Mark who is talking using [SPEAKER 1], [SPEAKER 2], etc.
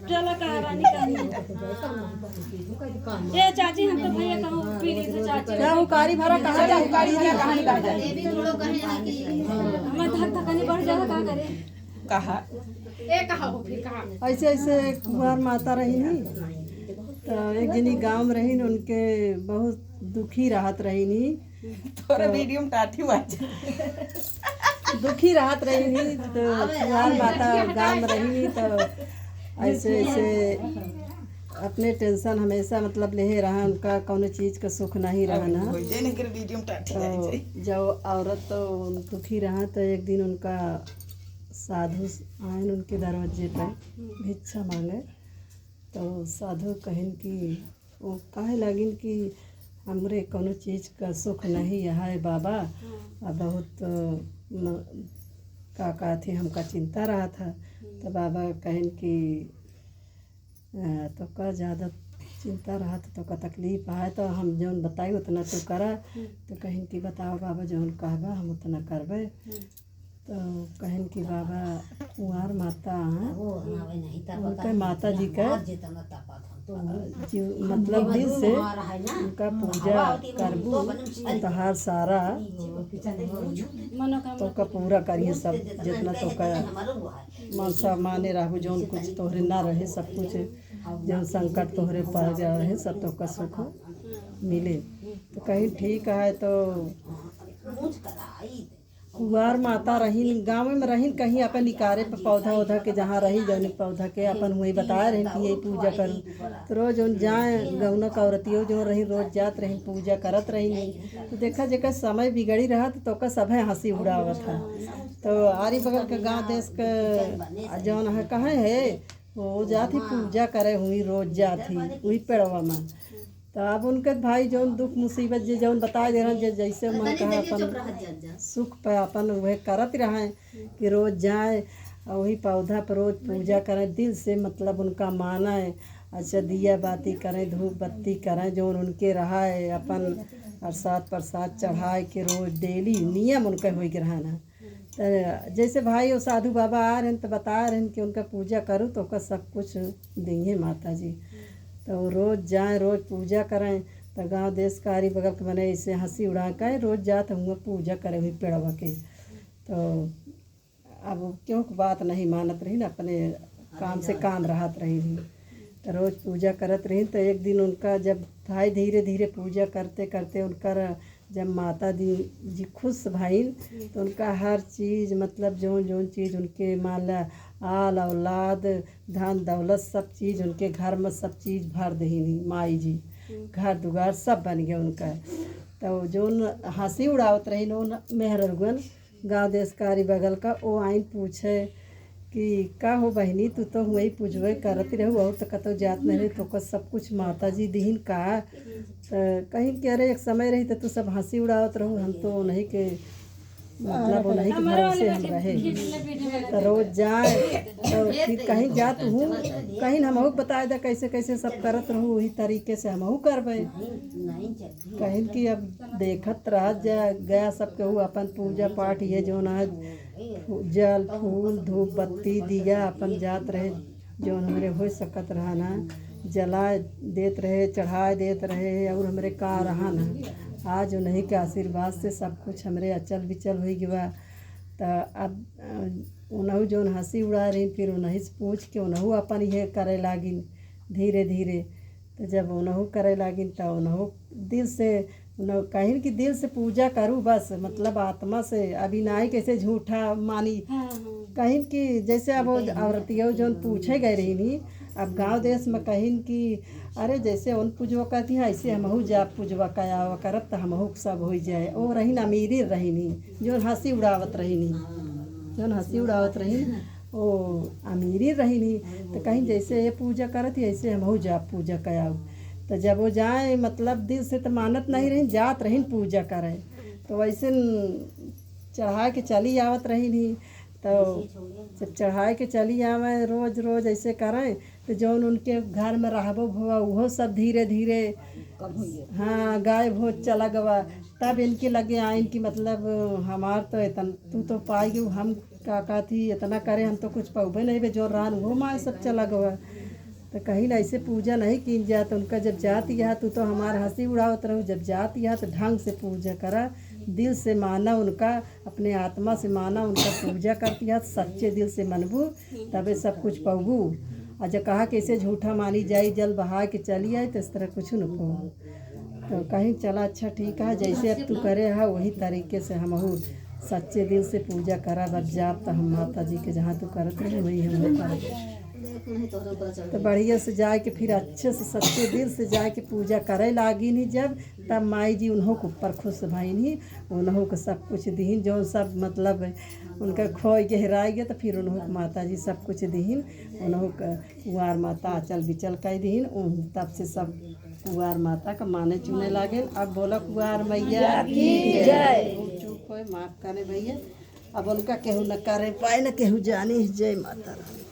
[SPEAKER 1] चलो कहानी कहानी ये चाची हम तो भैया कहूँ पी ली थी चाची
[SPEAKER 2] क्या उकारी भरा कहाँ जा उकारी भरा कहानी कहा जाए
[SPEAKER 1] हमें धक धकनी बढ़ जाएगा क्या करे
[SPEAKER 2] कहा
[SPEAKER 1] कहा हो फिर कहा
[SPEAKER 2] ऐसे ऐसे कुमार माता रही नहीं तो एक जनी गांव में रही उनके बहुत दुखी राहत रही नहीं
[SPEAKER 3] थोड़ा वीडियो में टाटी हुआ
[SPEAKER 2] दुखी राहत रही नहीं तो कुमार माता गांव में रही नहीं तो ऐसे ऐसे अपने टेंशन हमेशा मतलब ले रहा उनका कौन चीज़ का सुख नहीं रहा ना
[SPEAKER 3] वीडियो में टाटी
[SPEAKER 2] तो जब औरत तो दुखी रहा तो एक दिन उनका साधु आए उनके दरवाजे पर भिक्षा मांगे तो साधु कहन कि वो कहे लगिन कि हमरे कोनो चीज़ का सुख नहीं है बाबा बहुत का थी हमका चिंता रहा था तो बाबा कहन कि तो का ज़्यादा चिंता रहा तो का तकलीफ आए तो हम जौन बताई उतना तो करा तो कहन कि बताओ बाबा जौन कहबा हम उतना करबे तो कहन कि बाबा कुंवार माता हैं उनके माता जी का मतलब दिल से उनका पूजा करबू तो हर सारा तो का पूरा करिए सब जितना तो का मनसा माने रहू जौन कुछ तोहरे ना रहे सब कुछ जौन संकट तोहरे पड़ जा रहे सब तो का सुख मिले तो कहीं ठीक है तो कुंवार माता रही गाँव में रही कहीं अपन निकारे पर पौधा उधा के जहाँ रही जौन पौधा के अपन वही बताए रहे कि यही पूजा करूँ तो रोज उन जाए गौना का औरतियों जो रही रोज जात रही पूजा करत रही तो देखा जेकर समय बिगड़ी रहा तो का सब हंसी उड़ावत था तो आरी बगल के गाँव देश के जौन है कहाँ है वो जाती पूजा करे हुई रोज जाती वही पेड़वा में तो अब उनके भाई जौन दुख मुसीबत जे जौन बता दे रहे जैसे मन कहा अपन सुख पे अपन वह करत रहे कि रोज जाए और वही पौधा पर रोज पूजा करें दिल से मतलब उनका माना है अच्छा दिया बाती करें धूप बत्ती करें जौन उनके रहा है अपन प्रसाद चढ़ाए के रोज डेली नियम उनके हो के रहना तो जैसे भाई और साधु बाबा आ रहे हैं तो बता रहे हैं कि उनका पूजा करूँ तो का सब कुछ देंगे माता जी तो रोज़ जाएं रोज़ पूजा करें तो गांव देश कारी बगल के बने ऐसे हंसी उड़ा के रोज़ जात हुआ पूजा करे हुई पेड़वा के तो अब क्यों बात नहीं मानत रही ना अपने काम से काम रहत रही तो रोज़ पूजा करत रही तो एक दिन उनका जब भाई धीरे धीरे पूजा करते करते उनका जब माता जी खुश भाई तो उनका हर चीज़ मतलब जो चीज़ उनके माला आल औलाद धन दौलत सब चीज़ उनके घर में सब चीज़ भर दही माई जी घर दुगार सब बन गया उनका तो जो हंसी उड़ावत रही नो मेहरगन गाँव देश कारी बगल का वो आइन पूछे कि का हो बहनी तू तो वही पूजवे करती रहू और तो कतो जात नहीं रही तो सब कुछ माता जी दीन का तो कहीं कह रहे एक समय रही तो तू सब हंसी उड़ावत रहू हम तो नहीं के मतलब वो नहीं कि भरोसे हम रहे तो रोज जाए तो फिर कहीं जात हूँ कहीं हमहू बताए दे कैसे कैसे सब करत रहूँ वही तरीके से हमहू करबे कहीं कि अब देखत रह जा गया सब केहू अपन पूजा पाठ ये जो ना जल फूल धूप बत्ती दिया अपन जात रहे जो हमारे हो सकत रहा ना जला देत रहे चढ़ा देत रहे और हमारे का रहा ना आज उन्हीं के आशीर्वाद से सब कुछ हमरे अचल बिचल हो गया तो अब उन्हों जो हंसी उड़ा रही फिर उन्हीं से पूछ के उन्हों अपन ये करे लागिन धीरे धीरे तो जब उन्हों करे लागिन तो उन्हों दिल से कहीं कि दिल से पूजा करूँ बस मतलब आत्मा से अभी नहीं कैसे झूठा मानी कहीं कि जैसे अब औरतियों जो पूछे गए रही नहीं अब गांव देश में कहीं कि अरे जैसे उन पूजवा कहती है ऐसे हमहू जा पूजवा कया करत तो हमहू सब हो जाए वो रही ना अमीरी रही नहीं जो हंसी उड़ावत रही नहीं जो हंसी उड़ावत रही वो अमीरी रही नहीं तो कहीं जैसे ये पूजा करत ऐसे हमहू जा पूजा कया तो जब वो जाए मतलब दिल से तो मानत नहीं रही जात रही पूजा करे तो वैसे चढ़ा के चली आवत रही नहीं तो जब चढ़ा के चली आवे रोज़ रोज़ ऐसे करें तो जौन उनके घर में रहबो हुआ वो सब धीरे धीरे हाँ गायब हो चला गवा तब इनके लगे आए इनकी मतलब हमार तो इतन तू तो पाएगी हम का थी इतना करे हम तो कुछ पौबे नहीं बे जो रान वो माँ सब चला गवा तो कहीं ना ऐसे पूजा नहीं की जात उनका जब जाती है तू तो हमारा हंसी उड़ावत रहो जब जाती है तो ढंग से पूजा करा दिल से माना उनका अपने आत्मा से माना उनका पूजा करती है सच्चे दिल से मनबू तबे सब कुछ पौबू और जब कहा कि इसे झूठा मानी जाए जल बहा के चली आए तो इस तरह कुछ न को तो कहीं चला अच्छा ठीक है जैसे अब तू करे है वही तरीके से हम सच्चे दिल से पूजा करा बस जाप तो हम माता जी के जहाँ तू करत रहे वही हम करते तो बढ़िया से जाए के फिर अच्छे से सच्चे दिल से जाए के पूजा करे लागी नहीं जब तब माई जी उन्हों के ऊपर खुश भाई नहीं उन्हों को सब कुछ दीन जो सब मतलब उनका खोई के हेराई गया तो फिर उन्हों माता जी सब कुछ दीन उन्हों का कुंवार माता अचल बिचल कह दीन तब से सब कुंवार माता का माने चुने लागे। अब बोला कुंवार मैया की जय चुप हो माफ करे भैया अब उनका केहू न करे पाए न केहू जानी जय माता रानी।